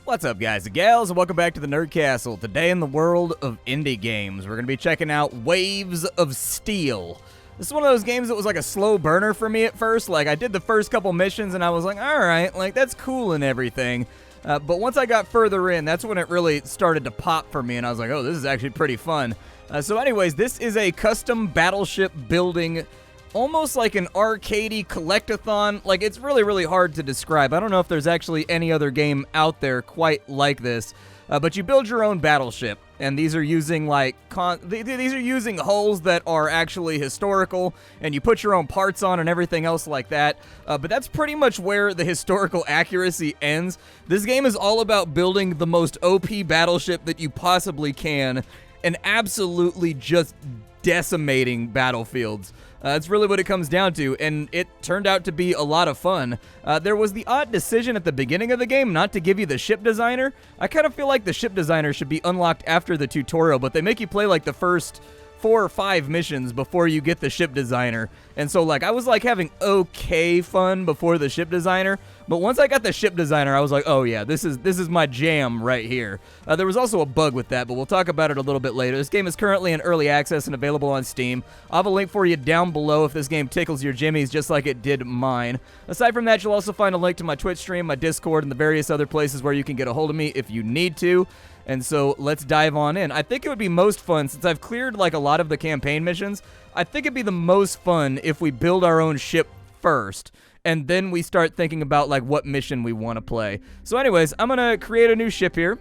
What's up, guys and gals, and welcome back to the Nerd Castle. Today in the world of indie games, we're going to be checking out Waves of Steel. This is one of those games that was like a slow burner for me at first. Like, I did the first couple missions and I was like, alright, like, that's cool and everything. But once I got further in, that's when it really started to pop for me, and I was like, oh, this is actually pretty fun. So anyways, this is a custom battleship building, almost like an arcadey collectathon. Like, it's really hard to describe. I don't know if there's actually any other game out there quite like this. But you build your own battleship, and these are using like these are using hulls that are actually historical, and you put your own parts on and everything else like that. But that's pretty much where the historical accuracy ends. This game is all about building the most OP battleship that you possibly can, and absolutely just decimating battlefields. That's really what it comes down to, and it turned out to be a lot of fun. There was the odd decision at the beginning of the game not to give you the ship designer. I kind of feel like the ship designer should be unlocked after the tutorial, but they make you play like the first 4 or 5 missions before you get the ship designer. And so, like, I was like having okay fun before the ship designer, but once I got the ship designer, I was like, oh yeah, this is my jam right here. There was also a bug with that, but we'll talk about it a little bit later. This game is currently in early access and available on Steam. I'll have a link for you down below if this game tickles your jimmies just like it did mine. Aside from that, you'll also find a link to my Twitch stream, my Discord, and the various other places where you can get a hold of me if you need to. And so let's dive on in. I think it would be most fun, since I've cleared like a lot of the campaign missions, I think it'd be the most fun if we build our own ship first, and then we start thinking about like what mission we want to play. So anyways, I'm gonna create a new ship here,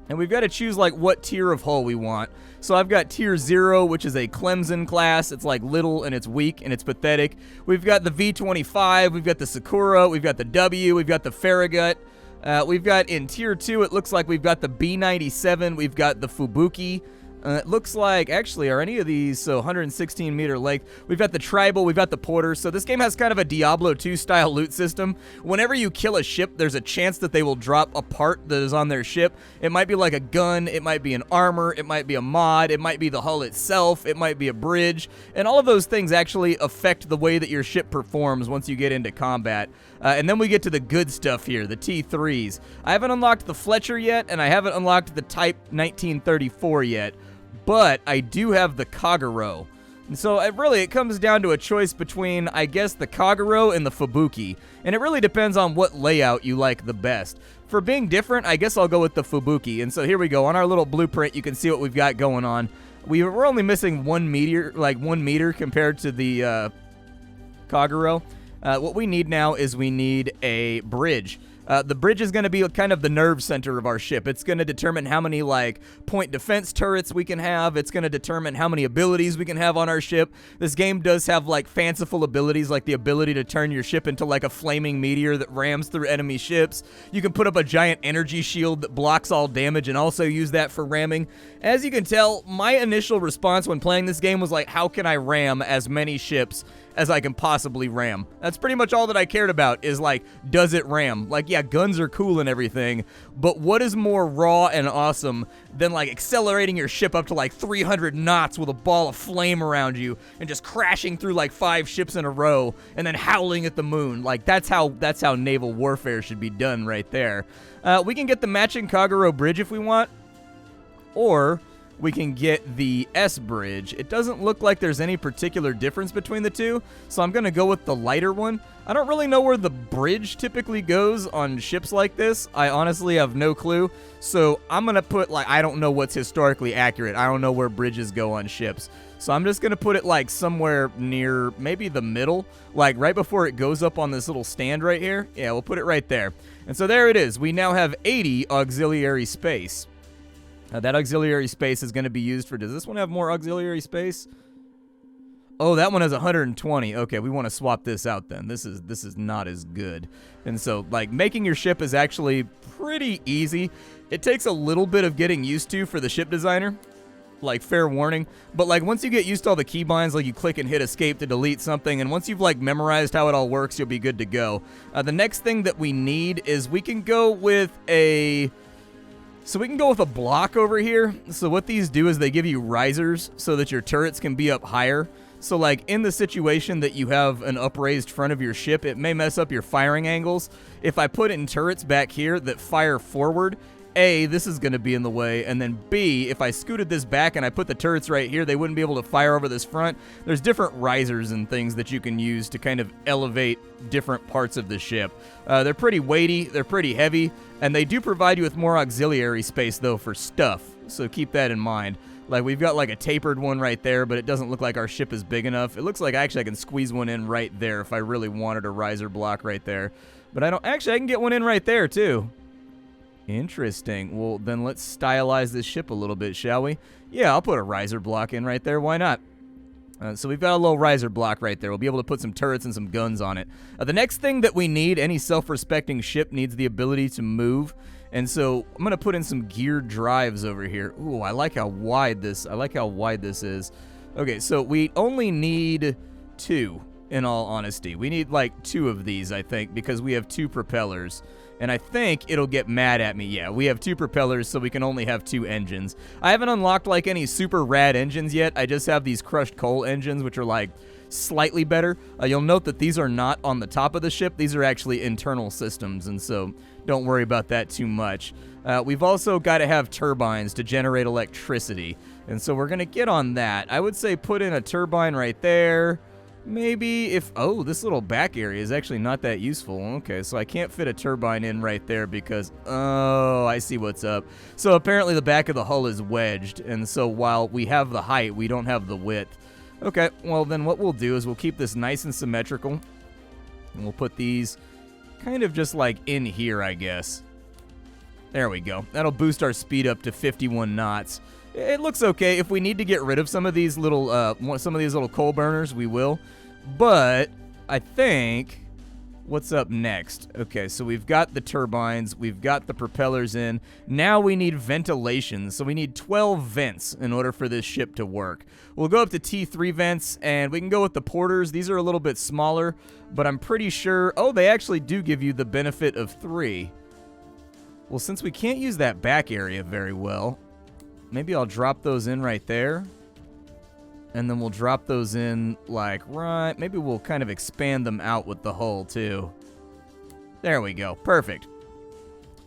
and we've got to choose like what tier of hull we want. So I've got tier 0, which is a Clemson class. It's like little and it's weak and it's pathetic. We've got the V25, we've got the Sakura, we've got the W, we've got the Farragut. We've got in tier 2, it looks like we've got the B97, we've got the Fubuki. It looks like, actually, are any of these, so 116 meter length. We've got the Tribal, we've got the Porter. So this game has kind of a Diablo 2 style loot system. Whenever you kill a ship, there's a chance that they will drop a part that is on their ship. It might be like a gun, it might be an armor, it might be a mod, it might be the hull itself, it might be a bridge. And all of those things actually affect the way that your ship performs once you get into combat. And then we get to the good stuff here, the T3s. I haven't unlocked the Fletcher yet, and I haven't unlocked the Type 1934 yet. But I do have the Kagero. And so it comes down to a choice between, I guess, the Kagero and the Fubuki. And it really depends on what layout you like the best. For being different, I guess I'll go with the Fubuki. And so here we go. On our little blueprint, you can see what we've got going on. We're only missing 1 meter, like 1 meter compared to the Kagero. What we need now is we need a bridge. The bridge is going to be kind of the nerve center of our ship. It's going to determine how many, like, point defense turrets we can have. It's going to determine how many abilities we can have on our ship. This game does have, like, fanciful abilities, like the ability to turn your ship into, like, a flaming meteor that rams through enemy ships. You can put up a giant energy shield that blocks all damage and also use that for ramming. As you can tell, my initial response when playing this game was like, how can I ram as many ships as I can possibly ram? That's pretty much all that I cared about, is like, does it ram? Like, yeah, guns are cool and everything, but what is more raw and awesome than like accelerating your ship up to like 300 knots with a ball of flame around you and just crashing through like 5 ships in a row and then howling at the moon? Like, that's how naval warfare should be done right there. We can get the matching Kagero bridge if we want, or we can get the S bridge. It doesn't look like there's any particular difference between the two, so I'm going to go with the lighter one. I don't really know where the bridge typically goes on ships like this. I honestly have no clue, so I'm going to put, like, I don't know what's historically accurate. I don't know where bridges go on ships. So I'm just going to put it, like, somewhere near maybe the middle, like right before it goes up on this little stand right here. Yeah, we'll put it right there. And so there it is. We now have 80 auxiliary space. That auxiliary space is going to be used for... Does this one have more auxiliary space? Oh, that one has 120. Okay, we want to swap this out then. This is not as good. And so, like, making your ship is actually pretty easy. It takes a little bit of getting used to for the ship designer. Like, fair warning. But, like, once you get used to all the keybinds, like, you click and hit escape to delete something, and once you've, like, memorized how it all works, you'll be good to go. The next thing that we need is we can go with a... So we can go with a block over here. So what these do is they give you risers so that your turrets can be up higher. So, like, in the situation that you have an upraised front of your ship, it may mess up your firing angles. If I put in turrets back here that fire forward, A, this is going to be in the way, and then B, if I scooted this back and I put the turrets right here, they wouldn't be able to fire over this front. There's different risers and things that you can use to kind of elevate different parts of the ship. They're pretty weighty, they're pretty heavy, and they do provide you with more auxiliary space, though, for stuff, so keep that in mind. Like, we've got, like, a tapered one right there, but it doesn't look like our ship is big enough. It looks like, actually, I can squeeze one in right there if I really wanted a riser block right there. But I don't... Actually, I can get one in right there, too. Interesting. Well, then let's stylize this ship a little bit, shall we? Yeah, I'll put a riser block in right there. Why not? So we've got a little riser block right there. We'll be able to put some turrets and some guns on it. The next thing that we need, any self-respecting ship needs the ability to move. And so I'm going to put in some geared drives over here. Ooh, I like how wide this is. Okay, so we only need 2, in all honesty. We need like 2 of these, I think, because we have 2 propellers. And I think it'll get mad at me. Yeah, we have 2 propellers, so we can only have 2 engines. I haven't unlocked like any super rad engines yet. I just have these crushed coal engines, which are like slightly better. You'll note that these are not on the top of the ship. These are actually internal systems, and so don't worry about that too much. We've also got to have turbines to generate electricity, and so we're going to get on that. I would say put in a turbine right there. Maybe if... Oh, this little back area is actually not that useful. Okay, so I can't fit a turbine in right there because... Oh, I see what's up. So apparently the back of the hull is wedged, and so while we have the height, we don't have the width. Okay, well then what we'll do is we'll keep this nice and symmetrical, and we'll put these kind of just like in here, I guess. There we go. That'll boost our speed up to 51 knots. It looks okay. If we need to get rid of some of these little coal burners, we will. But I think... What's up next? Okay, so we've got the turbines, we've got the propellers in. Now we need ventilation, so we need 12 vents in order for this ship to work. We'll go up to T3 vents, and we can go with the porters. These are a little bit smaller, but I'm pretty sure... Oh, they actually do give you the benefit of 3. Well, since we can't use that back area very well, maybe I'll drop those in right there. And then we'll drop those in, like, right... Maybe we'll kind of expand them out with the hull, too. There we go. Perfect.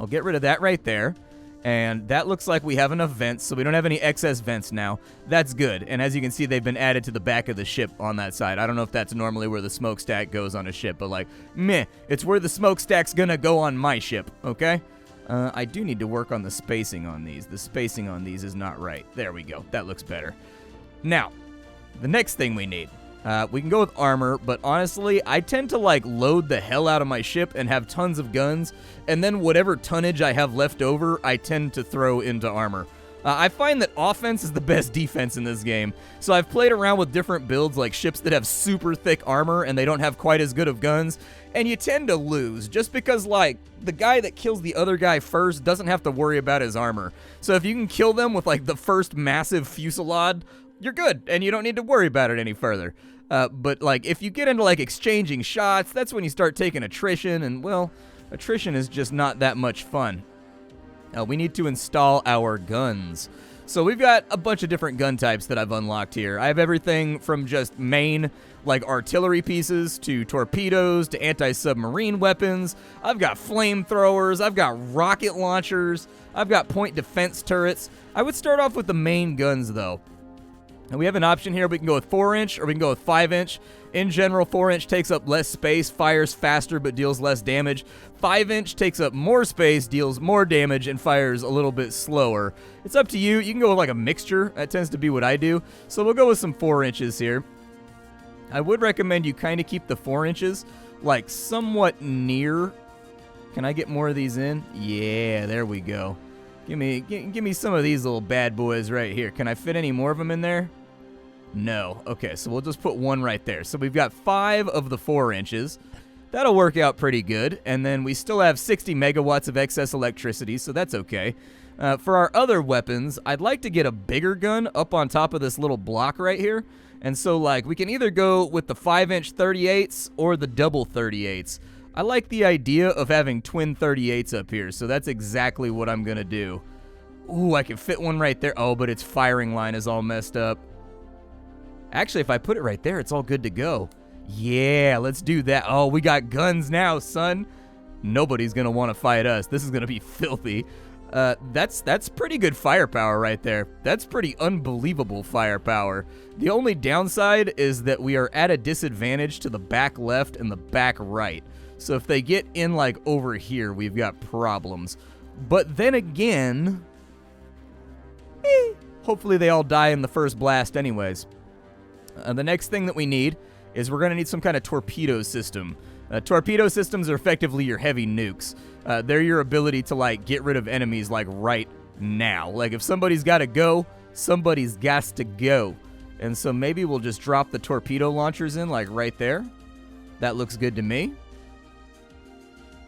I'll get rid of that right there. And that looks like we have enough vents, so we don't have any excess vents now. That's good. And as you can see, they've been added to the back of the ship on that side. I don't know if that's normally where the smokestack goes on a ship, but, like, meh. It's where the smokestack's gonna go on my ship, okay? I do need to work on the spacing on these. The spacing on these is not right. There we go. That looks better. Now... The next thing we need, we can go with armor, but honestly, I tend to like load the hell out of my ship and have tons of guns, and then whatever tonnage I have left over, I tend to throw into armor. I find that offense is the best defense in this game, so I've played around with different builds like ships that have super thick armor and they don't have quite as good of guns, and you tend to lose just because, like, the guy that kills the other guy first doesn't have to worry about his armor. So if you can kill them with like the first massive fusillade, you're good, and you don't need to worry about it any further. But, like, if you get into, like, exchanging shots, that's when you start taking attrition, and, well, attrition is just not that much fun. We need to install our guns. So we've got a bunch of different gun types that I've unlocked here. I have everything from just main, like, artillery pieces to torpedoes to anti-submarine weapons. I've got flamethrowers. I've got rocket launchers. I've got point defense turrets. I would start off with the main guns, though. And we have an option here. We can go with 4-inch or we can go with 5-inch. In general, 4-inch takes up less space, fires faster, but deals less damage. 5-inch takes up more space, deals more damage, and fires a little bit slower. It's up to you. You can go with like a mixture. That tends to be what I do. So we'll go with some 4 inches here. I would recommend you kind of keep the 4 inches like somewhat near. Can I get more of these in? Yeah, there we go. Give me some of these little bad boys right here. Can I fit any more of them in there? No. Okay, so we'll just put one right there. So we've got 5 of the 4 inches. That'll work out pretty good. And then we still have 60 megawatts of excess electricity, so that's okay. For our other weapons, I'd like to get a bigger gun up on top of this little block right here. And so, like, we can either go with the 5-inch 38s or the double 38s. I like the idea of having twin 38s up here, so that's exactly what I'm going to do. Ooh, I can fit one right there. Oh, but its firing line is all messed up. Actually, if I put it right there, it's all good to go. Yeah, let's do that. Oh, we got guns now, son. Nobody's going to want to fight us. This is going to be filthy. That's pretty good firepower right there. That's pretty unbelievable firepower. The only downside is that we are at a disadvantage to the back left and the back right. So if they get in like over here, we've got problems. But then again, hopefully they all die in the first blast anyways. The next thing that we need is we're going to need some kind of torpedo system. Torpedo systems are effectively your heavy nukes. They're your ability to, like, get rid of enemies, like, right now. Like, if somebody's got to go, somebody's got to go. And so maybe we'll just drop the torpedo launchers in, like, right there. That looks good to me.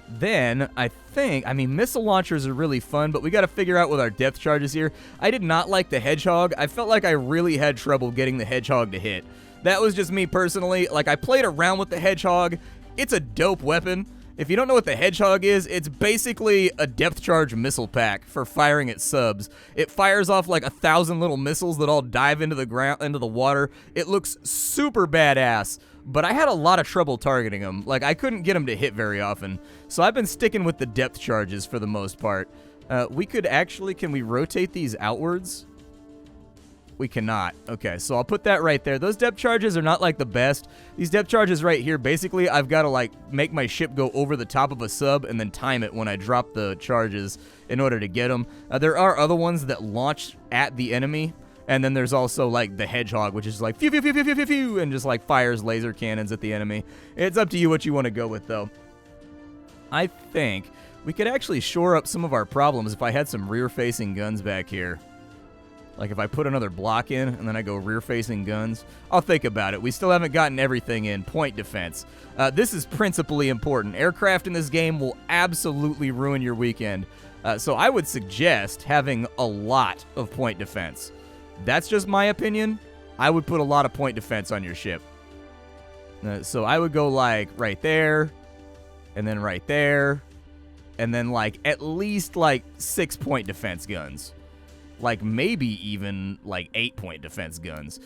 Then, I mean, missile launchers are really fun, but we got to figure out with our depth charges here. I did not like the Hedgehog. I felt like I really had trouble getting the Hedgehog to hit. That was just me personally. Like, I played around with the Hedgehog. It's a dope weapon. If you don't know what the Hedgehog is, it's basically a depth charge missile pack for firing at subs. It fires off like 1,000 little missiles that all dive into the ground, into the water. It looks super badass, but I had a lot of trouble targeting them. Like, I couldn't get them to hit very often. So I've been sticking with the depth charges for the most part. We could actually, can we rotate these outwards? We cannot. Okay, so I'll put that right there. Those depth charges are not like the best. These depth charges right here, basically I've got to like make my ship go over the top of a sub and then time it when I drop the charges in order to get them. There are other ones that launch at the enemy, and then there's also like the Hedgehog, which is like phew, phew, phew, phew, phew, phew, phew, and just like fires laser cannons at the enemy. It's up to you what you want to go with though. I think we could actually shore up some of our problems if I had some rear-facing guns back here. Like if I put another block in and then I go rear-facing guns, I'll think about it. We still haven't gotten everything in. Point defense. This is principally important. Aircraft in this game will absolutely ruin your weekend. So I would suggest having a lot of point defense. That's just my opinion. I would put a lot of point defense on your ship. So I would go like right there, and then right there, and then like at least like 6-point defense guns. Like maybe even like 8-point defense guns.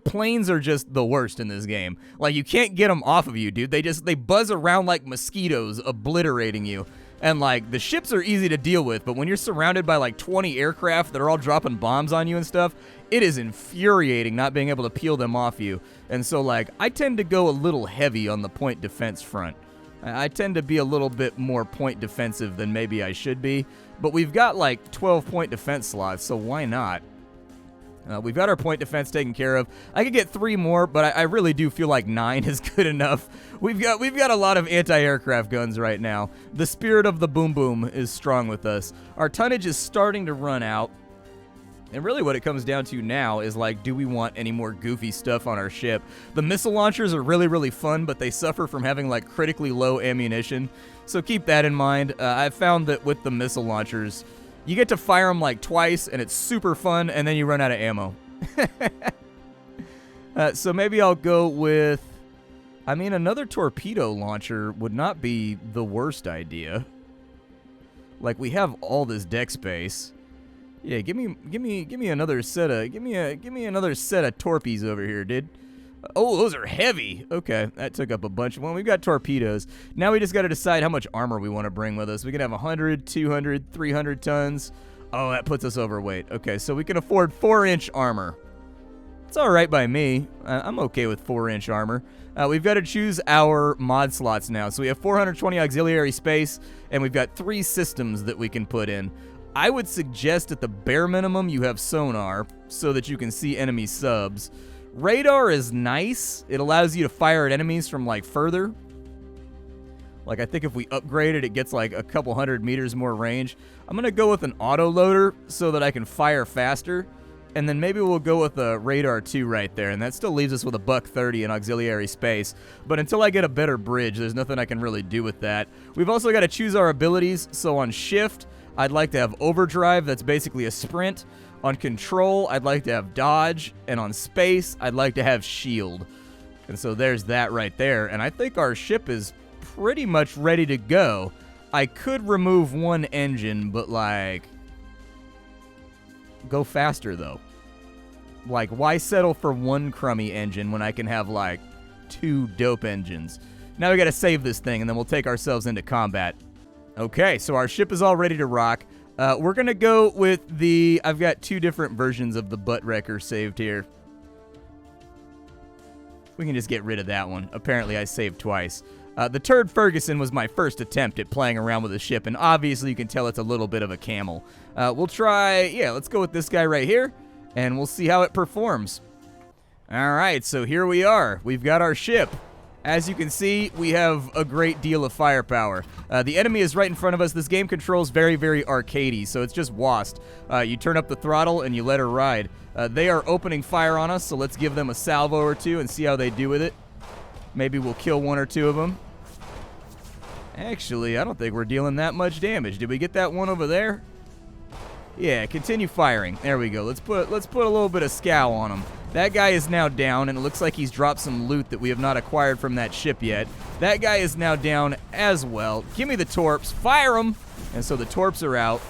Planes are just the worst in this game. Like you can't get them off of you, dude. They buzz around like mosquitoes, obliterating you. And like the ships are easy to deal with, but when you're surrounded by like 20 aircraft that are all dropping bombs on you and stuff, it is infuriating not being able to peel them off you. And so like I tend to go a little heavy on the point defense front. I tend to be a little bit more point defensive than maybe I should be, but we've got like 12-point defense slots, so why not? We've got our point defense taken care of. I could get 3 more, but I really do feel like 9 is good enough. We've got a lot of anti-aircraft guns right now. The spirit of the boom boom is strong with us. Our tonnage is starting to run out. And really what it comes down to now is like, do we want any more goofy stuff on our ship? The missile launchers are really, really fun, but they suffer from having like critically low ammunition. So keep that in mind. I've found that with the missile launchers, you get to fire them like twice and it's super fun, and then you run out of ammo. So maybe I'll go with, I mean, another torpedo launcher would not be the worst idea. Like we have all this deck space. Yeah, give me another set of give me another set of torpedoes over here, dude. Oh, those are heavy. Okay, that took up a bunch. Well, we've got torpedoes. Now we just got to decide how much armor we want to bring with us. We can have 100, 200, 300 tons. Oh, that puts us overweight. Okay, so we can afford 4-inch armor. It's all right by me. I'm okay with 4-inch armor. We've got to choose our mod slots now. So we have 420 auxiliary space, and we've got 3 systems that we can put in. I would suggest at the bare minimum you have sonar so that you can see enemy subs. Radar is nice. It allows you to fire at enemies from like further. Like I think if we upgrade it, it gets like a couple 100 meters more range. I'm going to go with an auto loader so that I can fire faster. And then maybe we'll go with a radar 2 right there. And that still leaves us with a $130 in auxiliary space. But until I get a better bridge, there's nothing I can really do with that. We've also got to choose our abilities. So on shift, I'd like to have overdrive. That's basically a sprint. On control, I'd like to have dodge. And on space, I'd like to have shield. And so there's that right there. And I think our ship is pretty much ready to go. I could remove one engine, but like... go faster, though. Like, why settle for one crummy engine when I can have, like, 2 dope engines? Now we gotta save this thing, and then we'll take ourselves into combat. Okay, so our ship is all ready to rock. We're gonna go with the... I've got 2 different versions of the butt wrecker saved here. We can just get rid of that one. Apparently, I saved twice. The Turd Ferguson was my first attempt at playing around with a ship, and obviously you can tell it's a little bit of a camel. We'll try... Yeah, let's go with this guy right here, and we'll see how it performs. All right, so here we are. We've got our ship. As you can see, we have a great deal of firepower. The enemy is right in front of us. This game controls very, very arcadey, so it's just WASD. You turn up the throttle and you let her ride. They are opening fire on us, so let's give them a salvo or 2 and see how they do with it. Maybe we'll kill 1 or 2 of them. Actually, I don't think we're dealing that much damage. Did we get that one over there? Yeah, continue firing. There we go. Let's put a little bit of scow on him. That guy is now down, and it looks like he's dropped some loot that we have not acquired from that ship yet. That guy is now down as well. Give me the torps. Fire them! And so the torps are out.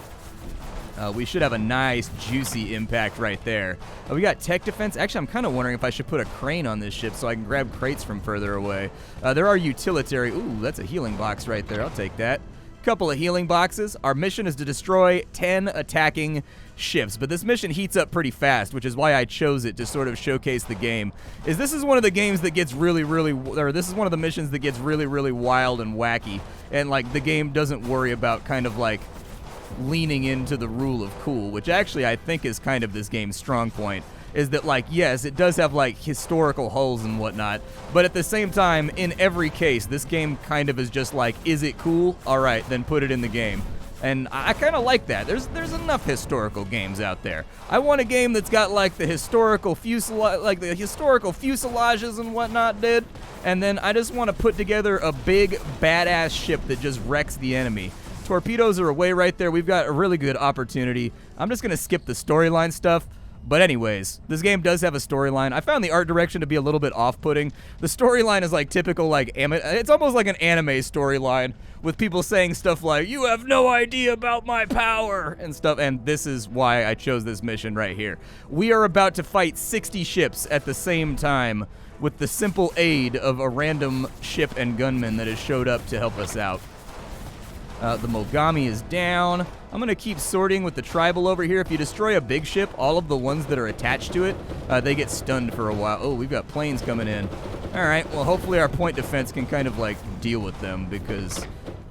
We should have a nice, juicy impact right there. We got tech defense. Actually, I'm kind of wondering if I should put a crane on this ship so I can grab crates from further away. There are utilitarian... Ooh, that's a healing box right there. I'll take that. Couple of healing boxes. Our mission is to destroy 10 attacking ships, but this mission heats up pretty fast, which is why I chose it to sort of showcase the game. This is one of the games that gets this is one of the missions that gets really, really wild and wacky, and like the game doesn't worry about kind of like leaning into the rule of cool, which actually I think is kind of this game's strong point. Is that, like, yes, it does have, like, historical hulls and whatnot, but at the same time, in every case, this game kind of is just like, is it cool? All right, then put it in the game. And I kind of like that. There's enough historical games out there. I want a game that's got, like, the historical fuselages and whatnot, dude. And then I just want to put together a big, badass ship that just wrecks the enemy. Torpedoes are away right there. We've got a really good opportunity. I'm just going to skip the storyline stuff. But anyways, this game does have a storyline. I found the art direction to be a little bit off-putting. The storyline is like typical, like, it's almost like an anime storyline with people saying stuff like, "You have no idea about my power," and stuff, and this is why I chose this mission right here. We are about to fight 60 ships at the same time with the simple aid of a random ship and gunman that has showed up to help us out. The Mogami is down. I'm going to keep sorting with the tribal over here. If you destroy a big ship, all of the ones that are attached to it, they get stunned for a while. Oh, we've got planes coming in. All right, well, hopefully our point defense can kind of, like, deal with them because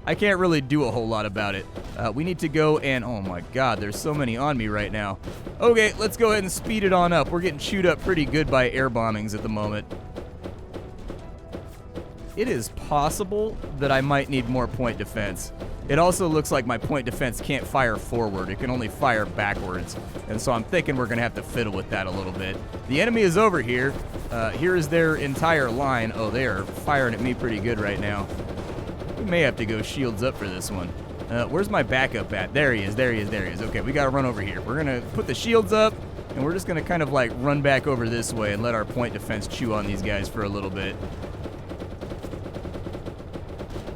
I can't really do a whole lot about it. We need to go and... Oh, my God, there's so many on me right now. Okay, let's go ahead and speed it on up. We're getting chewed up pretty good by air bombings at the moment. It is possible that I might need more point defense. It also looks like my point defense can't fire forward. It can only fire backwards. And so I'm thinking we're going to have to fiddle with that a little bit. The enemy is over here. Here is their entire line. Oh, they are firing at me pretty good right now. We may have to go shields up for this one. Where's my backup at? There he is, there he is, there he is. Okay, we got to run over here. We're going to put the shields up, and we're just going to kind of like run back over this way and let our point defense chew on these guys for a little bit.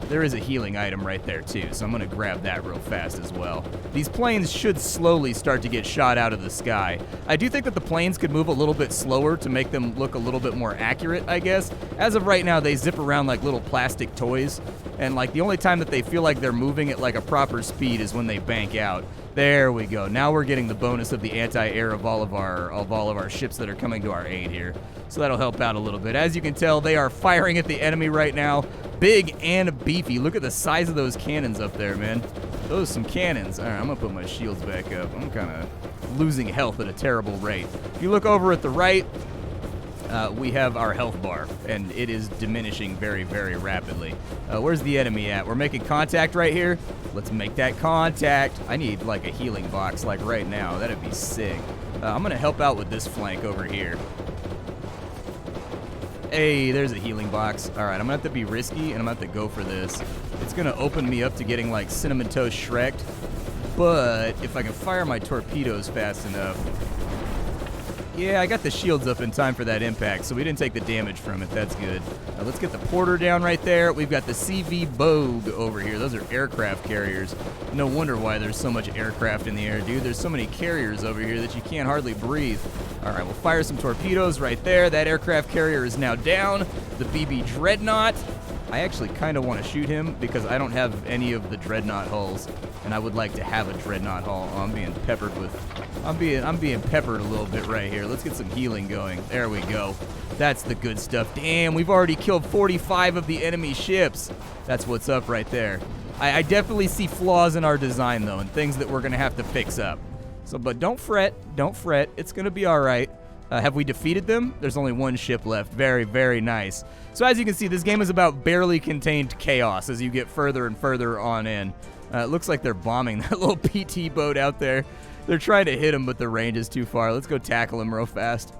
There is a healing item right there, too, so I'm going to grab that real fast as well. These planes should slowly start to get shot out of the sky. I do think that the planes could move a little bit slower to make them look a little bit more accurate, I guess. As of right now, they zip around like little plastic toys, and like the only time that they feel like they're moving at like a proper speed is when they bank out. There we go. Now we're getting the bonus of the anti-air of all of our ships that are coming to our aid here. So that'll help out a little bit. As you can tell, they are firing at the enemy right now. Big and beefy. Look at the size of those cannons up there, man. Those are some cannons. All right, I'm going to put my shields back up. I'm kind of losing health at a terrible rate. If you look over at the right, we have our health bar, and it is diminishing very, very rapidly. Where's the enemy at? We're making contact right here. Let's make that contact. I need, like, a healing box, like, right now. That'd be sick. I'm going to help out with this flank over here. Hey, there's a healing box. All right, I'm going to have to be risky, and I'm going to have to go for this. It's going to open me up to getting, like, Cinnamon Toast Shrek'd. But if I can fire my torpedoes fast enough... Yeah, I got the shields up in time for that impact, so we didn't take the damage from it. That's good. Let's get the Porter down right there. We've got the CV Bogue over here. Those are aircraft carriers. No wonder why there's so much aircraft in the air, dude. There's so many carriers over here that you can't hardly breathe. All right, we'll fire some torpedoes right there. That aircraft carrier is now down. The BB Dreadnought. I actually kind of want to shoot him because I don't have any of the Dreadnought hulls, and I would like to have a Dreadnought hull. Oh, I'm being peppered with... I'm being peppered a little bit right here. Let's get some healing going. There we go. That's the good stuff. Damn, we've already killed 45 of the enemy ships. That's what's up right there. I definitely see flaws in our design, though, and things that we're going to have to fix up. So, but don't fret. Don't fret. It's going to be all right. Have we defeated them? There's only one ship left. Very, very nice. So as you can see, this game is about barely contained chaos as you get further and further on in. It looks like they're bombing that little PT boat out there. They're trying to hit him, but the range is too far. Let's go tackle him real fast.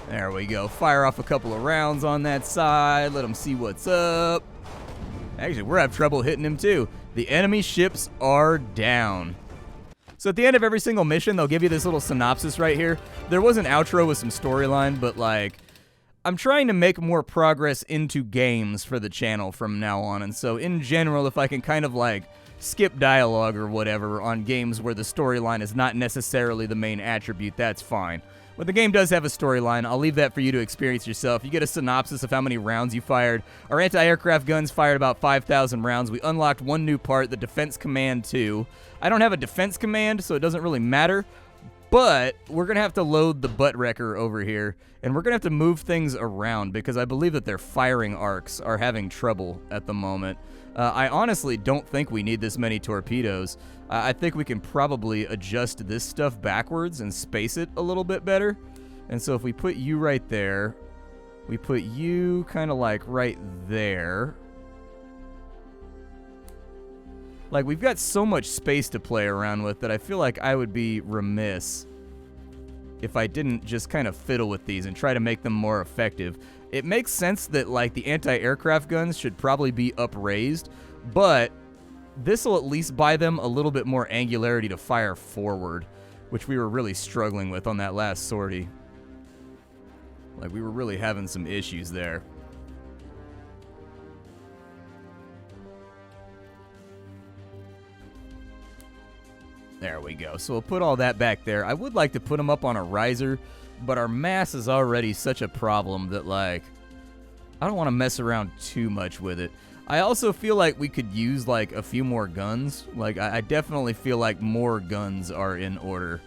There we go. Fire off a couple of rounds on that side. Let them see what's up. Actually, we're having trouble hitting him too. The enemy ships are down. So at the end of every single mission, they'll give you this little synopsis right here. There was an outro with some storyline, but like, I'm trying to make more progress into games for the channel from now on. And so in general, if I can kind of like skip dialogue or whatever on games where the storyline is not necessarily the main attribute, that's fine. But the game does have a storyline. I'll leave that for you to experience yourself. You get a synopsis of how many rounds you fired. Our anti-aircraft guns fired about 5,000 rounds. We unlocked one new part, the Defense Command 2. I don't have a defense command, so it doesn't really matter. But we're going to have to load the butt wrecker over here, and we're going to have to move things around because I believe that their firing arcs are having trouble at the moment. I honestly don't think we need this many torpedoes. I think we can probably adjust this stuff backwards and space it a little bit better. And so if we put you right there, we put you kind of like right there. Like, we've got so much space to play around with that I feel like I would be remiss if I didn't just kind of fiddle with these and try to make them more effective. It makes sense that, like, the anti-aircraft guns should probably be upraised, but this will at least buy them a little bit more angularity to fire forward, which we were really struggling with on that last sortie. Like, we were really having some issues there. There we go. So we'll put all that back there. I would like to put them up on a riser, but our mass is already such a problem that, like, I don't want to mess around too much with it. I also feel like we could use, like, a few more guns. Like, I definitely feel like more guns are in order.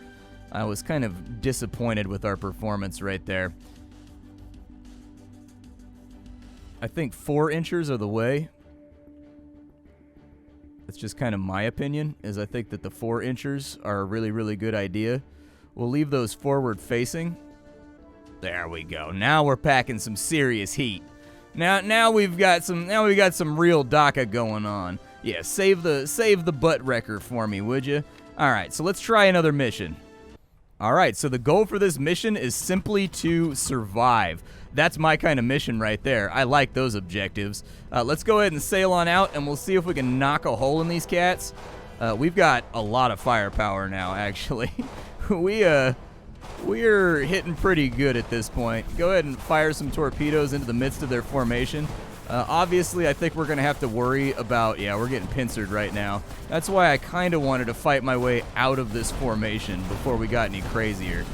I was kind of disappointed with our performance right there. I think 4-inchers are the way. It's just kind of my opinion, is I think that the 4-inchers are a really, really good idea. We'll leave those forward facing. There we go. Now we're packing some serious heat. Now we've got some real DACA going on. Yeah, save the butt wrecker for me, would you? All right, so let's try another mission. All right, so the goal for this mission is simply to survive. That's my kind of mission right there. I like those objectives. Let's go ahead and sail on out, and we'll see if we can knock a hole in these cats. We've got a lot of firepower now, actually. We're hitting pretty good at this point. Go ahead and fire some torpedoes into the midst of their formation. Obviously, I think we're going to have to worry about... Yeah, we're getting pincered right now. That's why I kind of wanted to fight my way out of this formation before we got any crazier.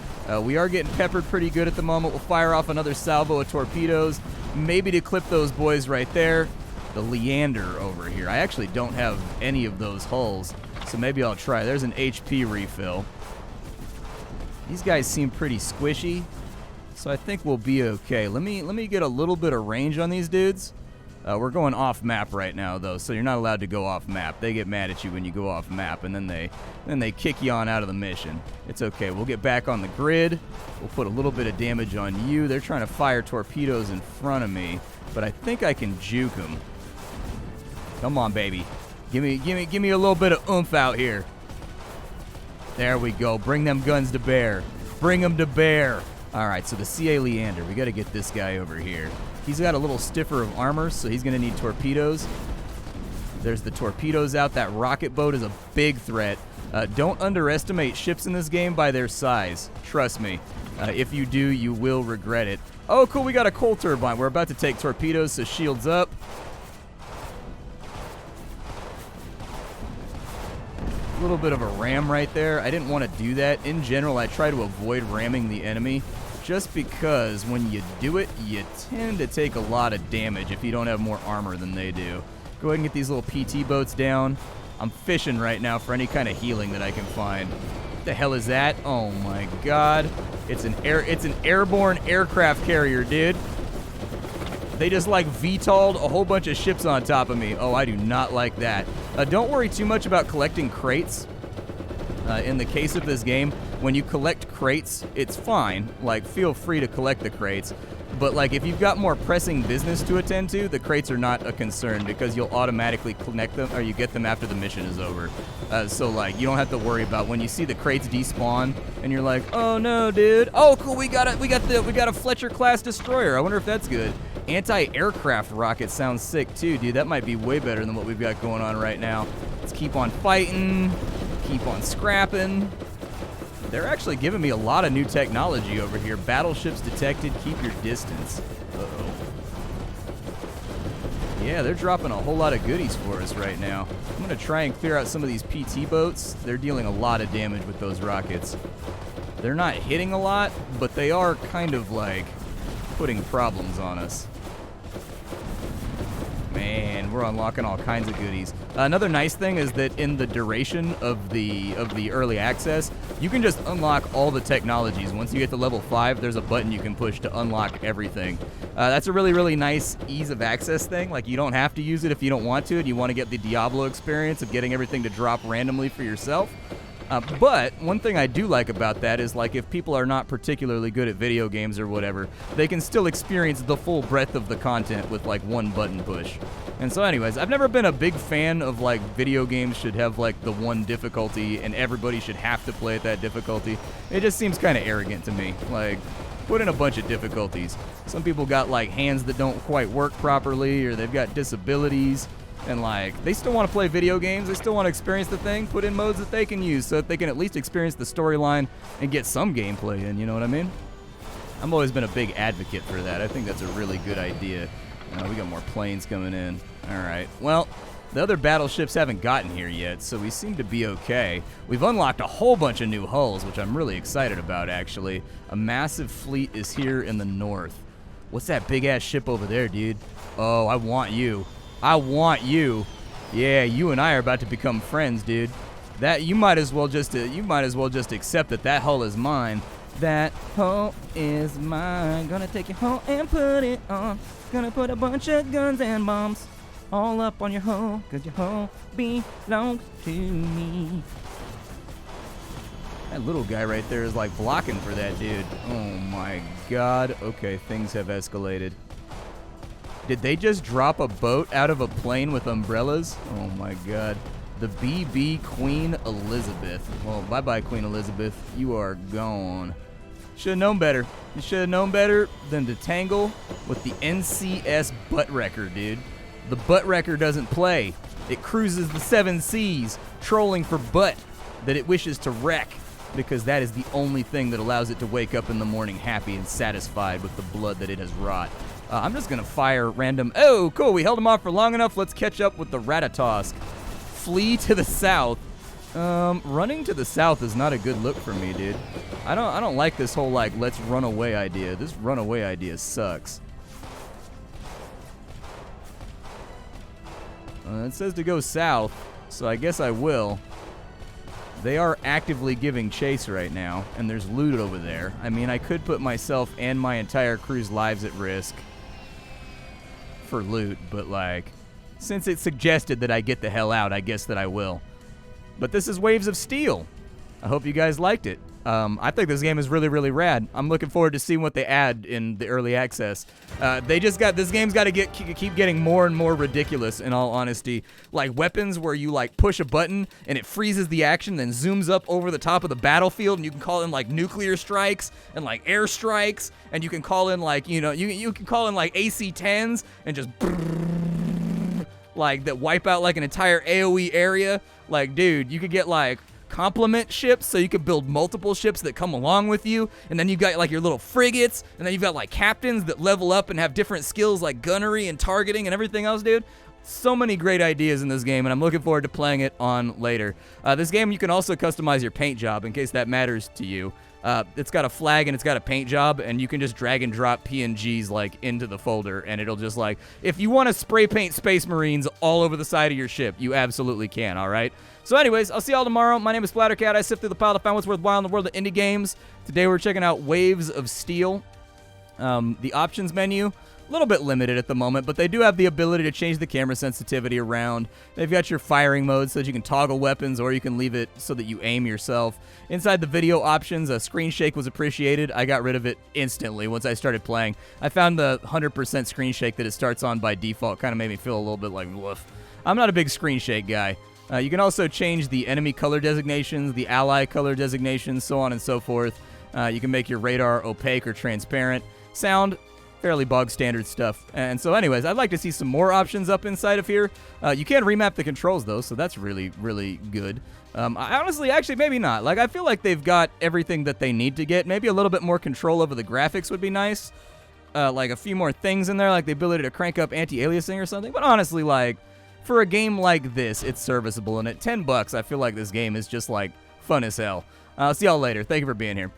We are getting peppered pretty good at the moment. We'll fire off another salvo of torpedoes, maybe to clip those boys right there. The Leander over here. I actually don't have any of those hulls, so maybe I'll try. There's an HP refill. These guys seem pretty squishy, so I think we'll be okay. Let me get a little bit of range on these dudes. We're going off map right now, though, so you're not allowed to go off map. They get mad at you when you go off map, and then they kick you on out of the mission. It's okay. We'll get back on the grid. We'll put a little bit of damage on you. They're trying to fire torpedoes in front of me, but I think I can juke them. Come on, baby. Give me a little bit of oomph out here. There we go. Bring them guns to bear. Bring them to bear. All right, so the CA Leander. We got to get this guy over here. He's got a little stiffer of armor, so he's going to need torpedoes. There's the torpedoes out. That rocket boat is a big threat. Don't underestimate ships in this game by their size. Trust me. If you do, you will regret it. Oh, cool, we got a coal turbine. We're about to take torpedoes, so shields up. A little bit of a ram right there. I didn't want to do that. In general, I try to avoid ramming the enemy just because when you do it, you tend to take a lot of damage if you don't have more armor than they do. Go ahead and get these little PT boats down. I'm fishing right now for any kind of healing that I can find. What the hell is that? Oh my god. It's an airborne aircraft carrier, dude. They just like VTOL'd a whole bunch of ships on top of me. Oh, I do not like that. Don't worry too much about collecting crates. In the case of this game, when you collect crates, it's fine. Like, feel free to collect the crates. But, like, if you've got more pressing business to attend to, the crates are not a concern because you'll automatically connect them, or you get them after the mission is over. So, like, you don't have to worry about when you see the crates despawn, and you're like, oh no, dude. Oh, cool, we got a Fletcher-class destroyer. I wonder if that's good. Anti-aircraft rocket sounds sick too, dude. That might be way better than what we've got going on right now. Let's keep on fighting, keep on scrapping. They're actually giving me a lot of new technology over here. Battleships detected, keep your distance. Uh-oh. Yeah, they're dropping a whole lot of goodies for us right now. I'm gonna try and clear out some of these PT boats. They're dealing a lot of damage with those rockets. They're not hitting a lot, but they are kind of like putting problems on us. Man, we're unlocking all kinds of goodies. Another nice thing is that in the duration of the early access, you can just unlock all the technologies. Once you get to level 5, there's a button you can push to unlock everything. That's a really, really nice ease of access thing. Like, you don't have to use it if you don't want to, and you want to get the Diablo experience of getting everything to drop randomly for yourself. But one thing I do like about that is, like, if people are not particularly good at video games or whatever, they can still experience the full breadth of the content with, like, one button push. And so anyways, I've never been a big fan of, like, video games should have, like, the one difficulty and everybody should have to play at that difficulty. It just seems kind of arrogant to me. Like, put in a bunch of difficulties. Some people got, like, hands that don't quite work properly, or they've got disabilities. And, like, they still want to play video games. They still want to experience the thing. Put in modes that they can use so that they can at least experience the storyline and get some gameplay in, you know what I mean? I've always been a big advocate for that. I think that's a really good idea. We got more planes coming in. All right. Well, the other battleships haven't gotten here yet, so we seem to be okay. We've unlocked a whole bunch of new hulls, which I'm really excited about, actually. A massive fleet is here in the north. What's that big-ass ship over there, dude? Oh, I want you. I want you. Yeah, you and I are about to become friends, dude. That you might as well just accept that that hull is mine. That hull is mine. Gonna take your hull and put it on. Gonna put a bunch of guns and bombs all up on your hull, 'cause your hull belongs to me. That little guy right there is like blocking for that dude. Oh my god. Okay, things have escalated. Did they just drop a boat out of a plane with umbrellas? Oh my god. The BB Queen Elizabeth. Well, bye-bye, Queen Elizabeth. You are gone. Should have known better. You should have known better than to tangle with the NCS butt wrecker, dude. The butt wrecker doesn't play. It cruises the 7 seas, trolling for butt that it wishes to wreck, because that is the only thing that allows it to wake up in the morning happy and satisfied with the blood that it has wrought. I'm just going to fire random... Oh, cool. We held him off for long enough. Let's catch up with the Ratatosk. Flee to the south. Running to the south is not a good look for me, dude. I don't like this whole, like, let's run away idea. This runaway idea sucks. It says to go south, so I guess I will. They are actively giving chase right now, and there's loot over there. I mean, I could put myself and my entire crew's lives at risk for loot, but, like, since it suggested that I get the hell out, I guess that I will. But this is Waves of Steel. I hope you guys liked it. I think this game is really, really rad. I'm looking forward to seeing what they add in the early access. This game's got to keep getting more and more ridiculous, in all honesty. Like weapons where you like push a button and it freezes the action, then zooms up over the top of the battlefield, and you can call in like nuclear strikes and like air strikes, and you can call in like, you know, you can call in like AC-10s and just like that wipe out like an entire AoE area. Like, dude, you could get like complement ships, so you could build multiple ships that come along with you, and then you've got like your little frigates, and then you've got like captains that level up and have different skills like gunnery and targeting and everything else, dude. So many great ideas in this game, and I'm looking forward to playing it on later. This game, you can also customize your paint job in case that matters to you. It's got a flag and it's got a paint job, and you can just drag and drop PNGs like into the folder, and it'll just like, if you want to spray paint Space Marines all over the side of your ship, you absolutely can, all right? So anyways, I'll see y'all tomorrow. My name is Splattercat. I sift through the pile to find what's worthwhile in the world of indie games. Today we're checking out Waves of Steel. The options menu, a little bit limited at the moment, but they do have the ability to change the camera sensitivity around. They've got your firing mode so that you can toggle weapons, or you can leave it so that you aim yourself. Inside the video options, a screen shake was appreciated. I got rid of it instantly once I started playing. I found the 100% screen shake that it starts on by default kind of made me feel a little bit like, woof. I'm not a big screen shake guy. You can also change the enemy color designations, the ally color designations, so on and so forth. You can make your radar opaque or transparent. Sound, fairly bog standard stuff. And so anyways, I'd like to see some more options up inside of here. You can remap the controls though, so that's really, really good. I honestly, actually, maybe not. Like, I feel like they've got everything that they need to get. Maybe a little bit more control over the graphics would be nice. Like a few more things in there, like the ability to crank up anti-aliasing or something. But honestly, like, for a game like this, it's serviceable. And at $10, I feel like this game is just like fun as hell. I'll see y'all later. Thank you for being here.